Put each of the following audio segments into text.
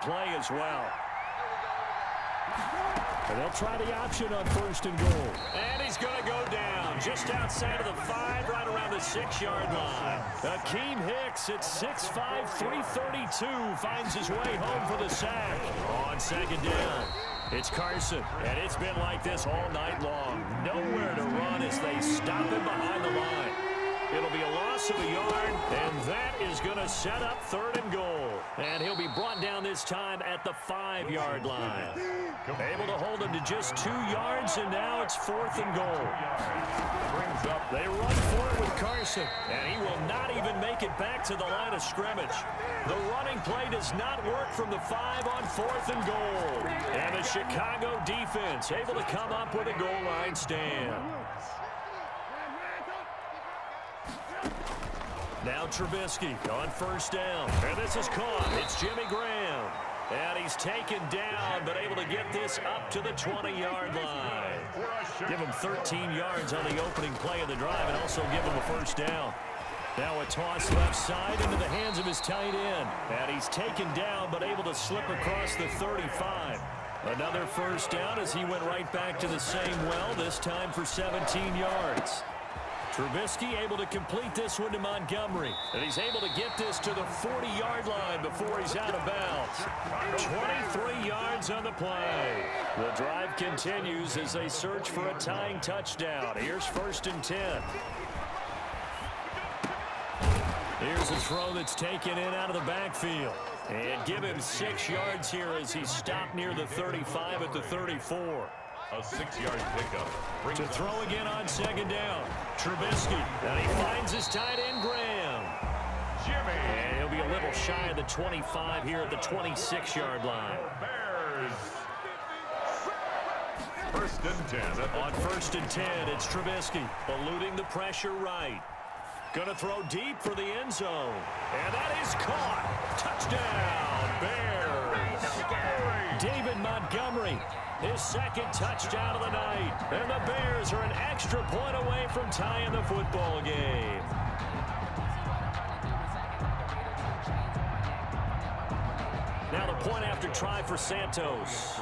play as well. And they'll try the option on 1st and goal. And he's going to go down just outside of the 5, right around the 6-yard line. Akeem Hicks at 6'5", 332 finds his way home for the sack. On 2nd down, it's Carson. And it's been like this all night long. Nowhere to run as they stop him behind the line. It'll be a loss of a yard, and that is going to set up 3rd and goal. And he'll be brought down this time at the 5-yard line. Able to hold him to just 2 yards, and now it's 4th and goal. They run for it with Carson, and he will not even make it back to the line of scrimmage. The running play does not work from the 5 on 4th and goal. And the Chicago defense able to come up with a goal line stand. Now Trubisky on 1st down. And this is caught. It's Jimmy Graham. And he's taken down, but able to get this up to the 20-yard line. Give him 13 yards on the opening play of the drive and also give him a 1st down. Now a toss left side into the hands of his tight end. And he's taken down, but able to slip across the 35. Another 1st down as he went right back to the same well, this time for 17 yards. Trubisky able to complete this one to Montgomery. And he's able to get this to the 40-yard line before he's out of bounds. 23 yards on the play. The drive continues as they search for a tying touchdown. Here's 1st and 10. Here's a throw that's taken in out of the backfield. And give him 6 yards here as he's stopped near the 35 at the 34. A 6-yard pickup. To throw again on 2nd down. Trubisky. And he finds his tight end, Graham. Jimmy. And he'll be a little shy of the 25 here at the 26-yard line. Bears. 1st and 10. On 1st and 10, it's Trubisky. Eluding the pressure right. Gonna throw deep for the end zone. And that is caught. Touchdown, Bears. David Montgomery. His 2nd touchdown of the night. And the Bears are an extra point away from tying the football game. Now the point after try for Santos.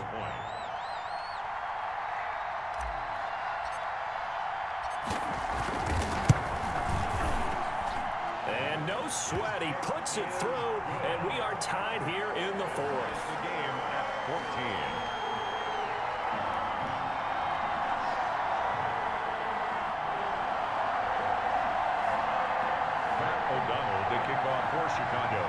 And no sweat. He puts it through, and we are tied here in the 4th. The game at 14. For Chicago.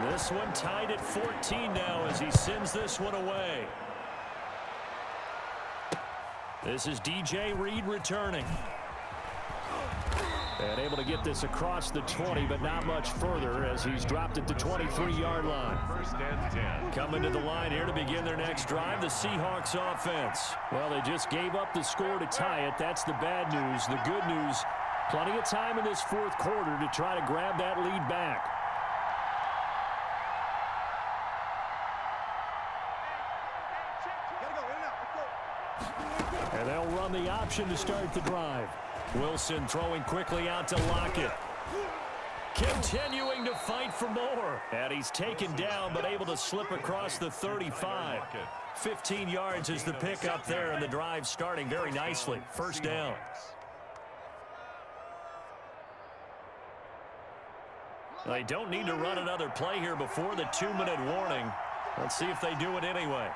This one tied at 14 now as he sends this one away. This is DJ Reed returning. And able to get this across the 20, but not much further as he's dropped at the 23-yard line. 1st and 10. Coming to the line here to begin their next drive, the Seahawks offense. Well, they just gave up the score to tie it. That's the bad news. The good news, plenty of time in this 4th quarter to try to grab that lead back. And they'll run the option to start the drive. Wilson throwing quickly out to Lockett. Continuing to fight for more. And he's taken down but able to slip across the 35. 15 yards is the pickup there, and the drive starting very nicely. 1st down. They don't need to run another play here before the 2-minute warning. Let's see if they do it anyway.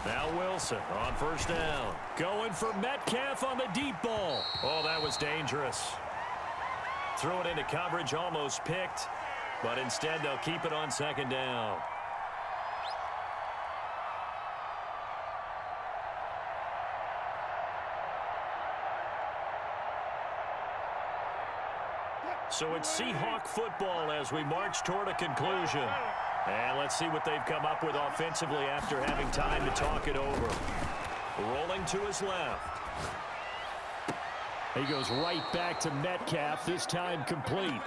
Now Wilson on 1st down. Going for Metcalf on the deep ball. Oh, that was dangerous. Threw it into coverage, almost picked. But instead, they'll keep it on 2nd down. So it's Seahawk football as we march toward a conclusion. And let's see what they've come up with offensively after having time to talk it over. Rolling to his left. He goes right back to Metcalf, this time complete.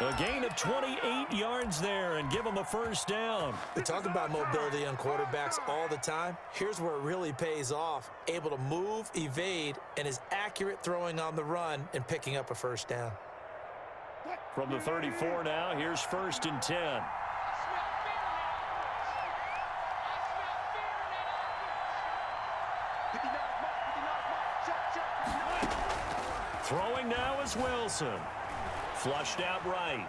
A gain of 28 yards there and give him a 1st down. They talk about mobility on quarterbacks all the time. Here's where it really pays off. Able to move, evade, and is accurate throwing on the run and picking up a 1st down. From the 34 now, here's 1st and 10. Throwing now is Wilson. Flushed out right.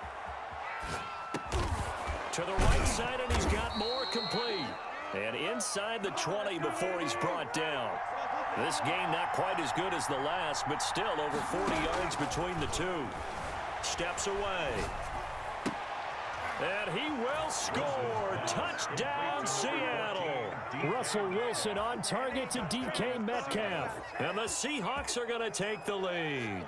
To the right side, and he's got more complete. And inside the 20 before he's brought down. This game not quite as good as the last, but still over 40 yards between the two. Steps away. And he will score. Touchdown, Seattle. Russell Wilson on target to DK Metcalf. And the Seahawks are going to take the lead.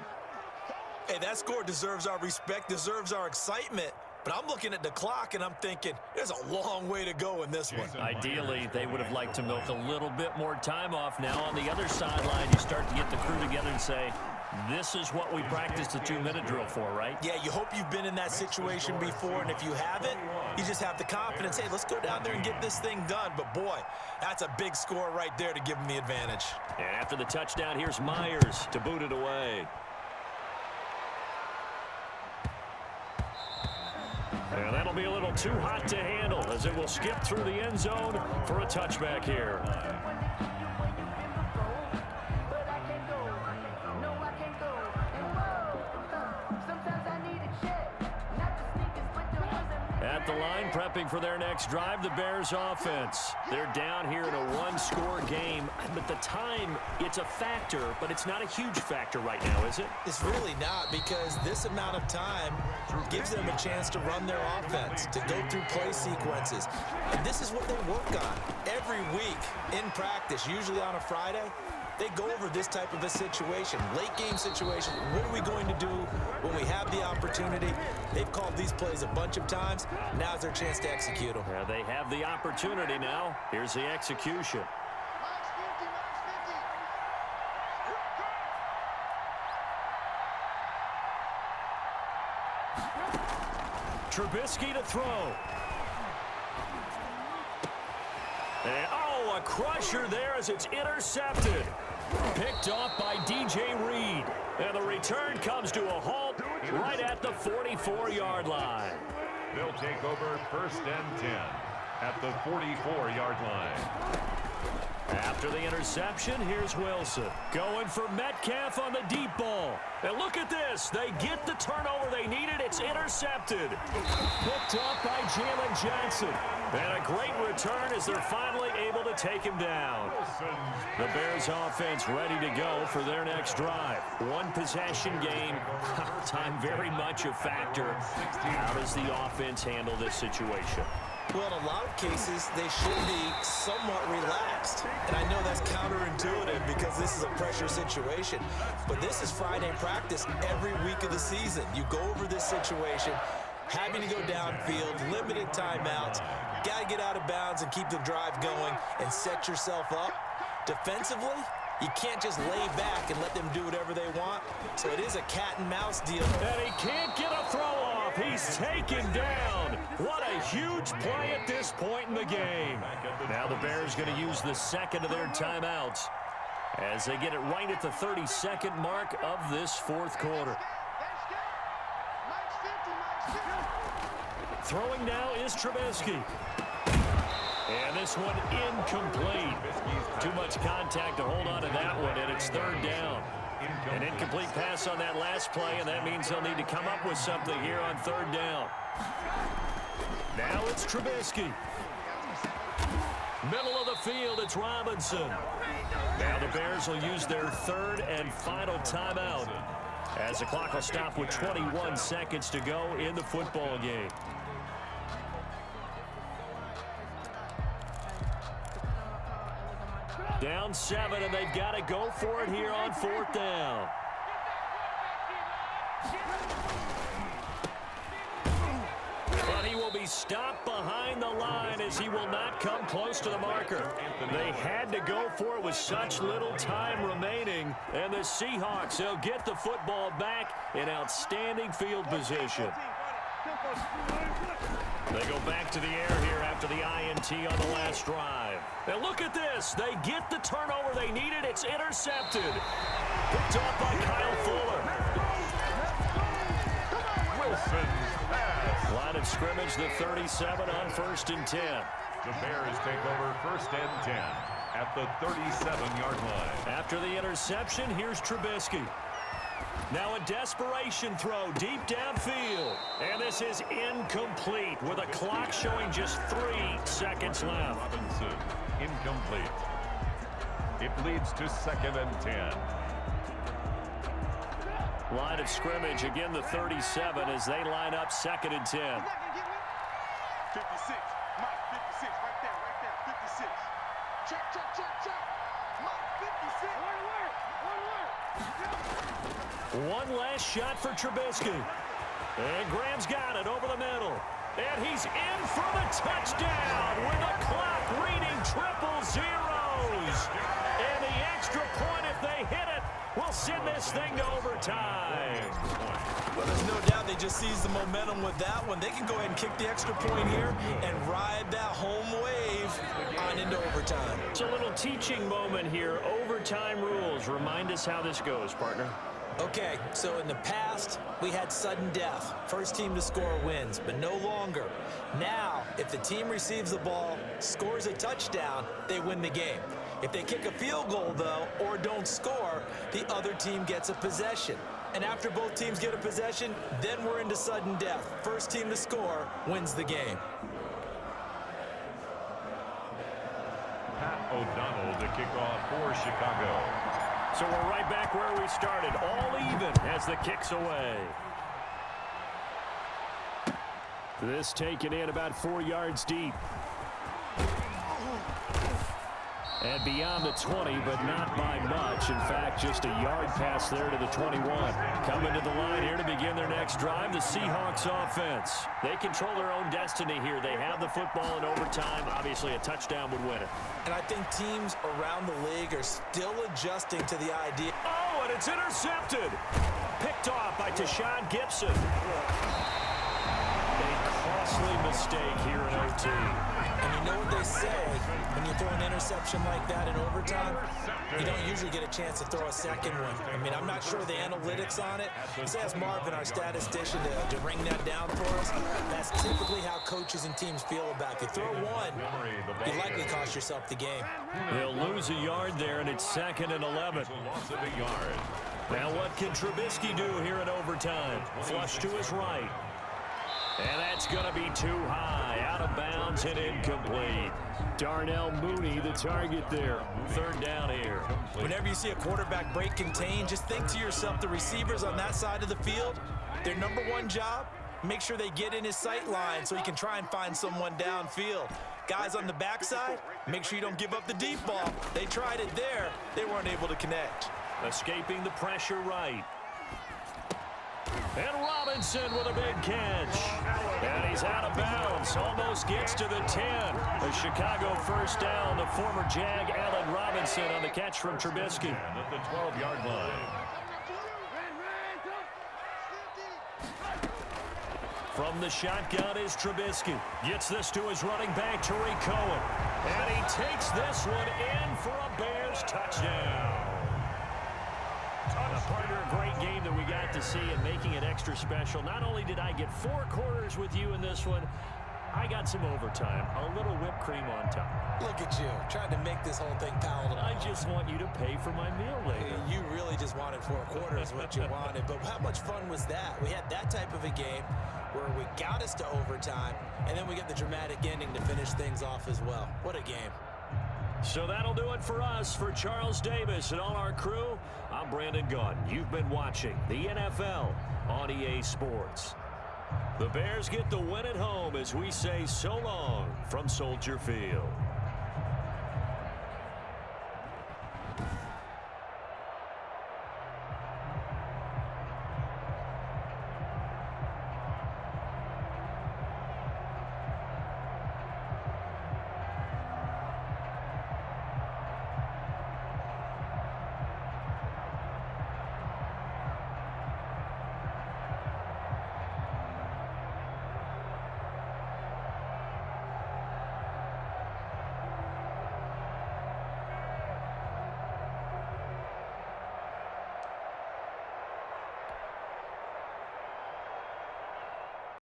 Hey, that score deserves our respect, deserves our excitement. But I'm looking at the clock, and I'm thinking, there's a long way to go in this one. Ideally, they would have liked to milk a little bit more time off. Now, on the other sideline, you start to get the crew together and say, this is what we practiced the 2-minute drill for, right? Yeah, you hope you've been in that situation before, and if you haven't, you just have the confidence, hey, let's go down there and get this thing done. But, boy, that's a big score right there to give them the advantage. And after the touchdown, here's Myers to boot it away. And that'll be a little too hot to handle as it will skip through the end zone for a touchback here. At the line, prepping for their next drive, the Bears offense. They're down here in a one-score game, but the time, it's a factor, but it's not a huge factor right now, is it? It's really not, because this amount of time gives them a chance to run their offense, to go through play sequences. And this is what they work on every week in practice, usually on a Friday. They go over this type of a situation, late game situation. What are we going to do when we have the opportunity? They've called these plays a bunch of times. Now's their chance to execute them. Yeah, they have the opportunity now. Here's the execution. Trubisky to throw. And, oh, a crusher there as it's intercepted. Picked off by DJ Reed. And the return comes to a halt right at the 44-yard line. They'll take over 1st and 10 at the 44-yard line. After the interception, here's Wilson. Going for Metcalf on the deep ball. And look at this. They get the turnover they needed. It's intercepted. Picked off by Jalen Johnson. And a great return as they're finally able to take him down. The Bears offense ready to go for their next drive. One possession game. Time very much a factor. How does the offense handle this situation? Well, in a lot of cases, they should be somewhat relaxed. And I know that's counterintuitive because this is a pressure situation. But this is Friday practice every week of the season. You go over this situation, having to go downfield, limited timeouts, got to get out of bounds and keep the drive going and set yourself up. Defensively, you can't just lay back and let them do whatever they want. So it is a cat and mouse deal. And he can't get a throw off. He's taken down. What a huge play at this point in the game. Now the Bears going to use the second of their timeouts as they get it right at the 32nd mark of this fourth quarter. Throwing now is Trubisky. And this one incomplete. Too much contact to hold on to that one, and it's 3rd down. An incomplete pass on that last play, and that means they'll need to come up with something here on 3rd down. Now it's Trubisky. Middle of the field, it's Robinson. Now the Bears will use their 3rd and final timeout as the clock will stop with 21 seconds to go in the football game. Down 7, and they've got to go for it here on 4th down. But he will be stopped behind the line as he will not come close to the marker. They had to go for it with such little time remaining. And the Seahawks, they'll get the football back in outstanding field position. They go back to the air here after the INT on the last drive. And look at this. They get the turnover they needed. It's intercepted. Picked off by Kyle Fuller. Wilson scrimmage, the 37 on 1st and 10. The Bears take over 1st and 10 at the 37-yard line. After the interception, here's Trubisky. Now a desperation throw deep downfield. And this is incomplete with a clock showing just 3 seconds left. Robinson, incomplete. It leads to 2nd and 10. Line of scrimmage, again the 37 as they line up 2nd and 10. 56. Mike, 56. Right there. 56. Check. Mike, 56. One last shot for Trubisky. And Graham's got it over the middle. And he's in for the touchdown with the clock reading triple zeros. And the extra point, if they hit it, will send this thing to overtime. Well, there's no doubt they just seized the momentum with that one. They can go ahead and kick the extra point here and ride that home wave on into overtime. It's a little teaching moment here. Overtime rules. Remind us how this goes, partner. Okay, so in the past, we had sudden death. First team to score wins, but no longer. Now, if the team receives the ball, scores a touchdown, they win the game. If they kick a field goal, though, or don't score, the other team gets a possession. And after both teams get a possession, then we're into sudden death. First team to score wins the game. Pat O'Donnell to kick off for Chicago. So we're right back where we started, all even as the kick's away. This taken in about 4 yards deep. And beyond the 20, but not by much. In fact, just a yard pass there to the 21. Coming to the line here to begin their next drive, the Seahawks offense. They control their own destiny here. They have the football in overtime. Obviously, a touchdown would win it. And I think teams around the league are still adjusting to the idea. Oh, and it's intercepted. Picked off by Tashawn Gibson. A costly mistake here in OT. And you know what they say, when you throw an interception like that in overtime, you don't usually get a chance to throw a second one. I mean, I'm not sure the analytics on it. Let's ask Marvin, our statistician, to bring that down for us. That's typically how coaches and teams feel about it. You throw one, you likely cost yourself the game. They'll lose a yard there, and it's 2nd and 11. Loss of a yard. Now what can Trubisky do here in overtime? Flush to his right. And that's going to be too high, out of bounds and incomplete. Darnell Mooney, the target there. 3rd down here. Whenever you see a quarterback break contain, just think to yourself, the receivers on that side of the field, their number one job, make sure they get in his sight line so he can try and find someone downfield. Guys on the backside, make sure you don't give up the deep ball. They tried it there. They weren't able to connect. Escaping the pressure right. And Robinson with a big catch. And he's out of bounds. Almost gets to the 10. A Chicago 1st down. The former Jag, Allen Robinson, on the catch from Trubisky. At the 12-yard line. From the shotgun is Trubisky. Gets this to his running back, Tariq Cohen. And he takes this one in for a Bears touchdown. Partner, a great game that we got to see and making it extra special. Not only did I get 4 quarters with you in this one, I got some overtime, a little whipped cream on top. Look at you, trying to make this whole thing palatable. I just want you to pay for my meal later. You really just wanted 4 quarters what you wanted, but how much fun was that? We had that type of a game where we got us to overtime, and then we get the dramatic ending to finish things off as well. What a game. So that'll do it for us. For Charles Davis and all our crew, I'm Brandon Gaudin. You've been watching the NFL on EA Sports. The Bears get the win at home as we say so long from Soldier Field.